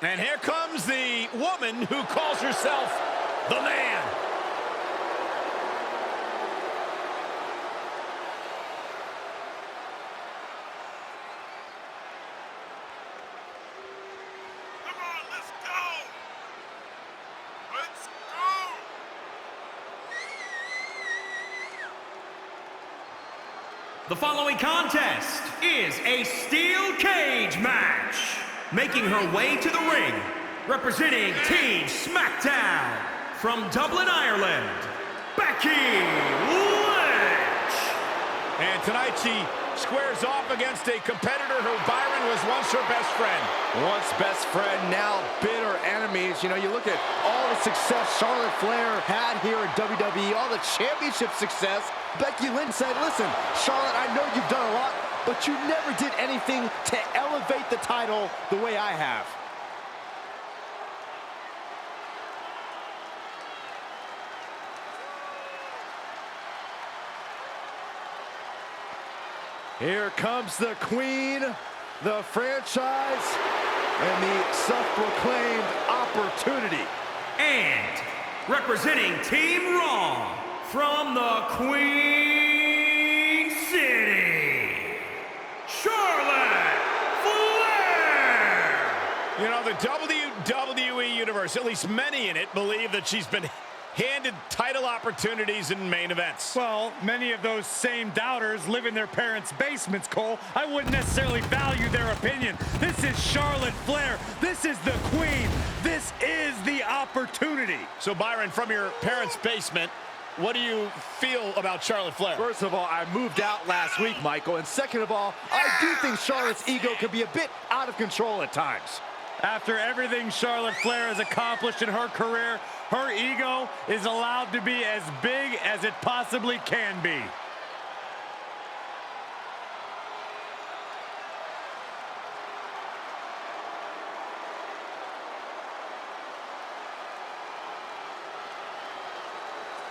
And here comes the woman who calls herself the man. Come on, let's go! Let's go! The following contest is a steel cage match. Making her way to the ring, representing Team SmackDown, from Dublin, Ireland, Becky Lynch. And tonight she squares off against a competitor who Byron was once her best friend. Once best friend, now bitter enemies. You know, you look at all the success Charlotte Flair had here in WWE, all the championship success. Becky Lynch said, listen, Charlotte, I know you've done a lot, but you never did anything to elevate the title the way I have. Here comes the queen, the franchise, and the self-proclaimed opportunity. And representing Team Raw, from the Queen City, Charlotte Flair! You know, the WWE Universe, at least many in it, believe that she's been handed title opportunities in main events. Well, many of those same doubters live in their parents' basements, Cole. I wouldn't necessarily value their opinion. This is Charlotte Flair. This is the queen. This is the opportunity. So, Byron, from your parents' basement, what do you feel about Charlotte Flair? First of all, I moved out last week, Michael. And second of all, I do think Charlotte's ego can be a bit out of control at times. After everything Charlotte Flair has accomplished in her career, her ego is allowed to be as big as it possibly can be.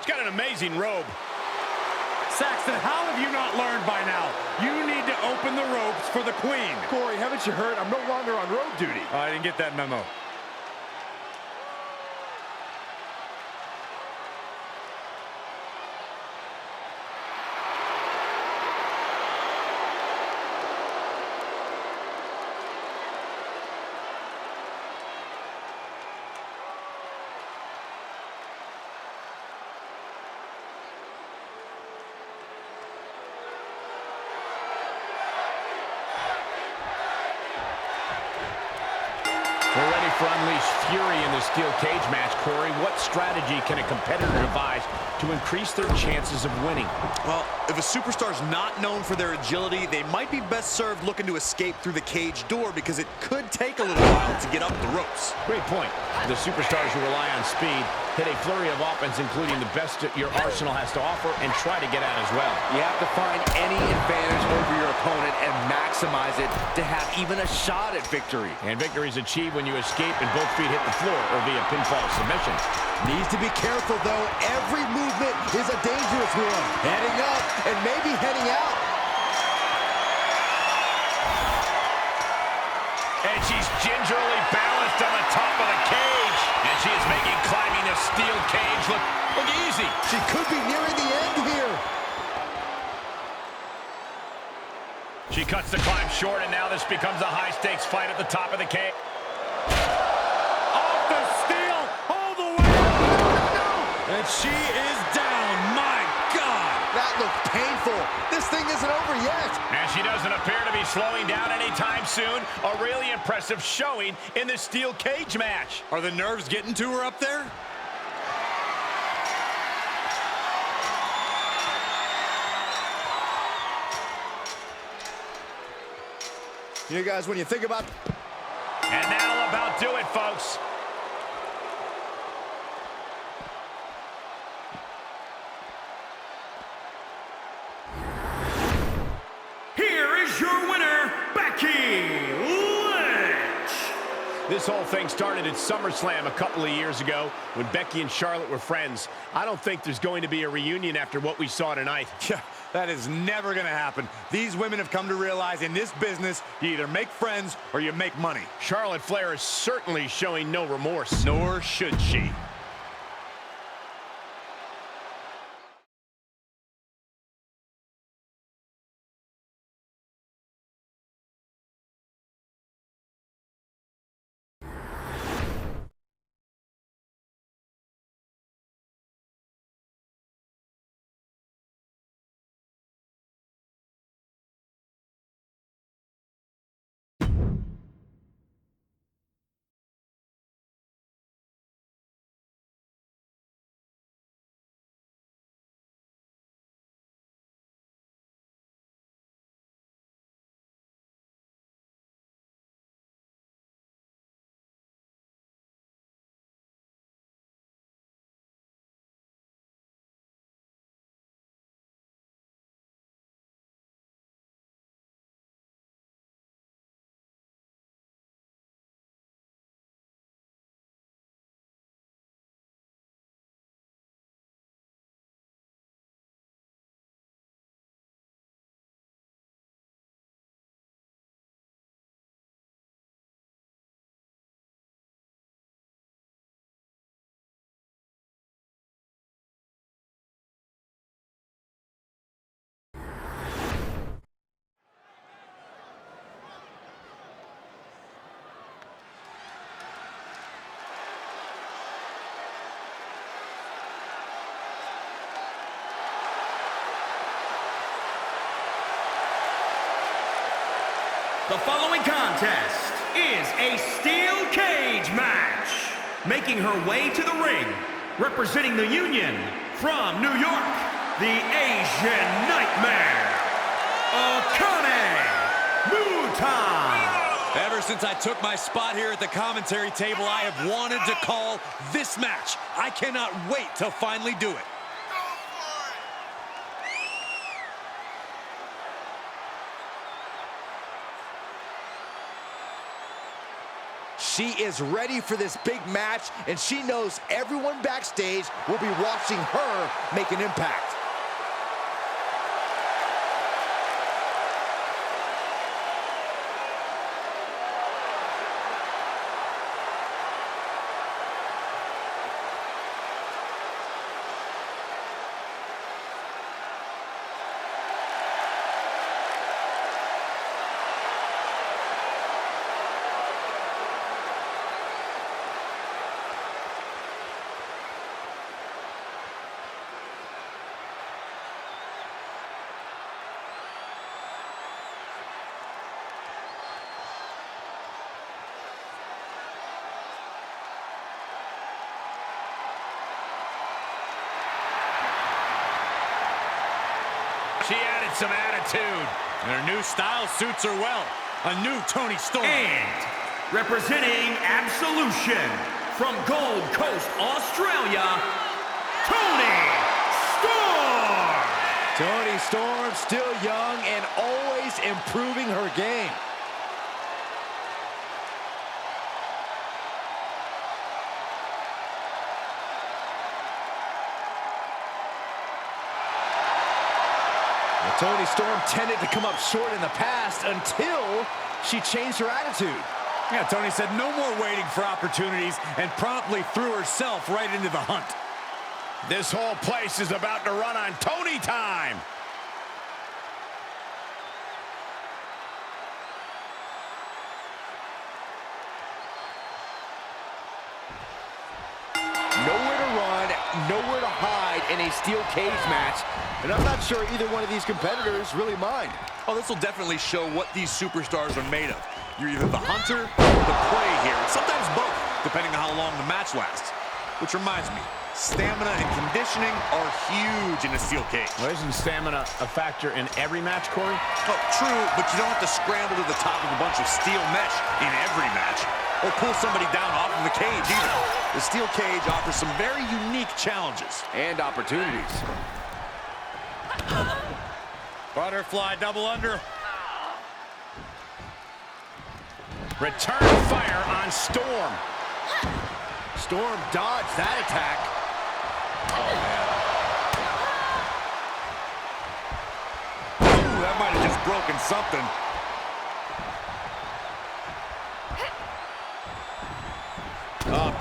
She's got an amazing robe. Saxton, how have you not learned by now? You need to open the ropes for the queen. Corey, haven't you heard? I'm no longer on road duty. Oh, I didn't get that memo. We're ready for Unleashed Fury in the steel cage match, Corey. What strategy can a competitor devise to increase their chances of winning? Well, if a superstar's not known for their agility, they might be best served looking to escape through the cage door because it could take a little while to get up the ropes. Great point. The superstars who rely on speed hit a flurry of offense, including the best your arsenal has to offer, and try to get out as well. You have to find any advantage over your opponent and maximize it to have even a shot at victory. And victory is achieved when you escape and both feet hit the floor or via pinfall submission. Needs to be careful, though. Every movement is a dangerous one. Heading up and maybe heading out. And she's gingerly balanced on the top of the cage. And she is making climbing a steel cage look easy. She could be nearing the end here. She cuts the climb short, and now this becomes a high-stakes fight at the top of the cage. Off the steel, all the way. And she is down. My God. That looked painful. This thing isn't over yet. And she doesn't appear to be slowing down anytime soon. A really impressive showing in the steel cage match. Are the nerves getting to her up there? You guys, when you think about... And that'll about do it, folks. Here is your winner, Becky Lynch. This whole thing started at SummerSlam a couple of years ago when Becky and Charlotte were friends. I don't think there's going to be a reunion after what we saw tonight. Yeah, That is never going to happen. These women have come to realize in this business, you either make friends or you make money. Charlotte Flair is certainly showing no remorse. Nor should she. The following contest is a steel cage match. Making her way to the ring, representing the Union from New York, the Asian Nightmare, Akane Muta. Ever since I took my spot here at the commentary table, I have wanted to call this match. I cannot wait to finally do it. She is ready for this big match, and she knows everyone backstage will be watching her make an impact. She added some attitude. Their new style suits her well. A new Toni Storm. And representing Absolution from Gold Coast, Australia, Toni Storm. Toni Storm, still young and always improving her game. Toni Storm tended to come up short in the past until she changed her attitude. Yeah, Toni said no more waiting for opportunities and promptly threw herself right into the hunt. This whole place is about to run on Toni time. Nowhere to run, nowhere to hide in a steel cage match. And I'm not sure either one of these competitors really mind. Oh, this will definitely show what these superstars are made of. You're either the hunter or the prey here, and sometimes both, depending on how long the match lasts. Which reminds me, stamina and conditioning are huge in a steel cage. Well, isn't stamina a factor in every match, Corey? Oh, true, but you don't have to scramble to the top of a bunch of steel mesh in every match, or pull somebody down off of the cage either. The steel cage offers some very unique challenges. And opportunities. Butterfly double under. Return fire on Storm. Storm dodged that attack. Oh, man. has broken something.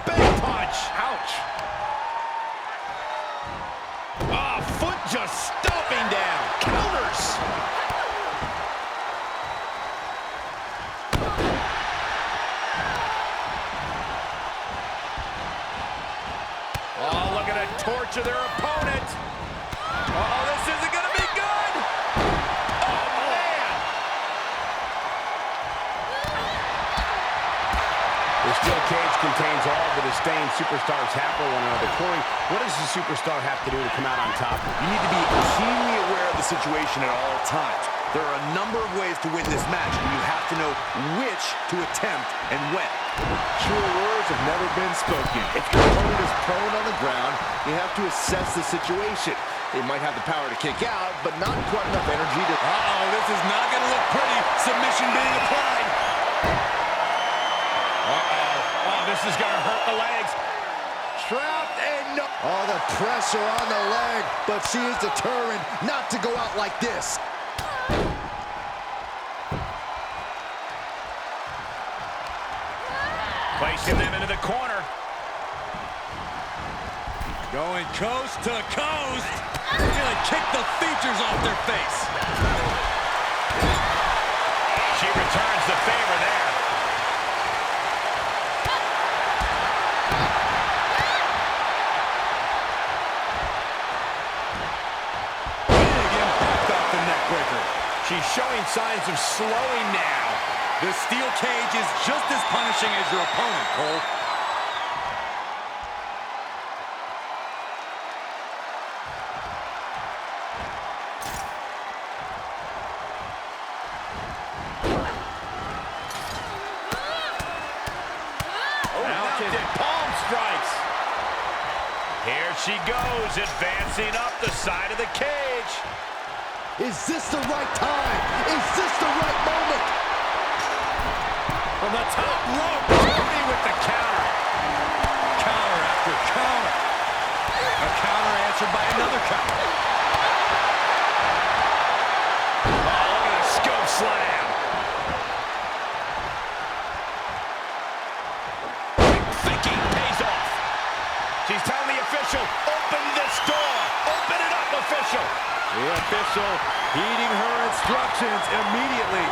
Big punch. Ouch. Foot just stomping down. Counters. Oh, look at it torture their opponent. Oh, this isn't going to be good. Oh, man. The steel cage contains all the disdain superstars have for one another. Corey, what does the superstar have to do to come out on top? You need to be keenly aware of the situation at all times. There are a number of ways to win this match, and you have to know which to attempt and when. True words have never been spoken. If your opponent is prone on the ground, you have to assess the situation. They might have the power to kick out, but not quite enough energy to... Uh-oh, this is not going to look pretty. Submission being applied. Uh-oh. Oh, this is going to hurt the legs. Trapped and no... Oh, the pressure on the leg, but she is determined not to go out like this. Placing them into the corner. Going coast to coast. They're going to kick the features off their face. She returns the favor there. Big impact off the neck breaker. She's showing signs of slowing now. The steel cage is just as punishing as your opponent, Cole. Mounted palm strikes. Here she goes, advancing up the side of the cage. Is this the right time? Is this the right moment? From the top rope, Tony with the counter. Counter after counter. A counter answered by another counter. Oh, look at a scope slam. Thinking pays off. She's telling the official, open this door. Open it up, official. The official heeding her instructions immediately.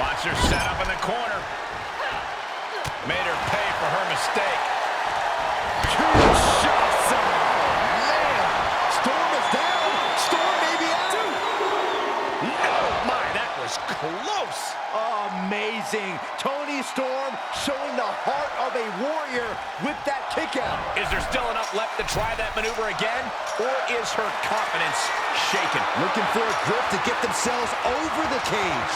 Wants her set up in the corner. Made her pay for her mistake. Two shots. Man, Storm is down. Storm may be out. Oh, my, that was close. Amazing. Toni Storm showing the heart of a warrior with that kick out. Is there still enough left to try that maneuver again? Or is her confidence shaken? Looking for a grip to get themselves over the cage.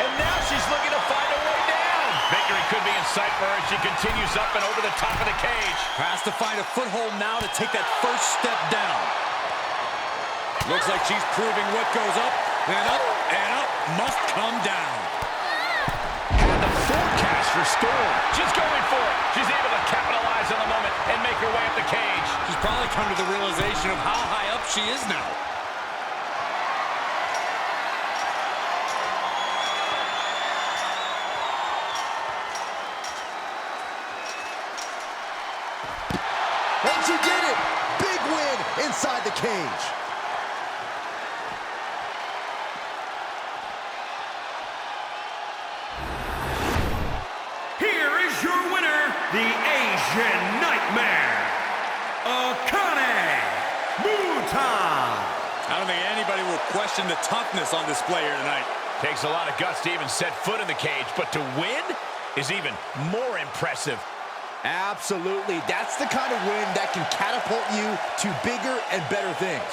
And now she's looking to find a way down. Victory could be in sight for her as she continues up and over the top of the cage. Has to find a foothold now to take that first step down. Looks like she's proving what goes up must come down. Had the forecast for Storm. She's going for it. She's able to capitalize on the moment and make her way up the cage. She's probably come to the realization of how high up she is now. And she did it. Big win inside the cage. Here is your winner, the Asian Nightmare, Akane Muta. I don't think anybody will question the toughness on display here tonight. Takes a lot of guts to even set foot in the cage, but to win is even more impressive. Absolutely. That's the kind of win that can catapult you to bigger and better things.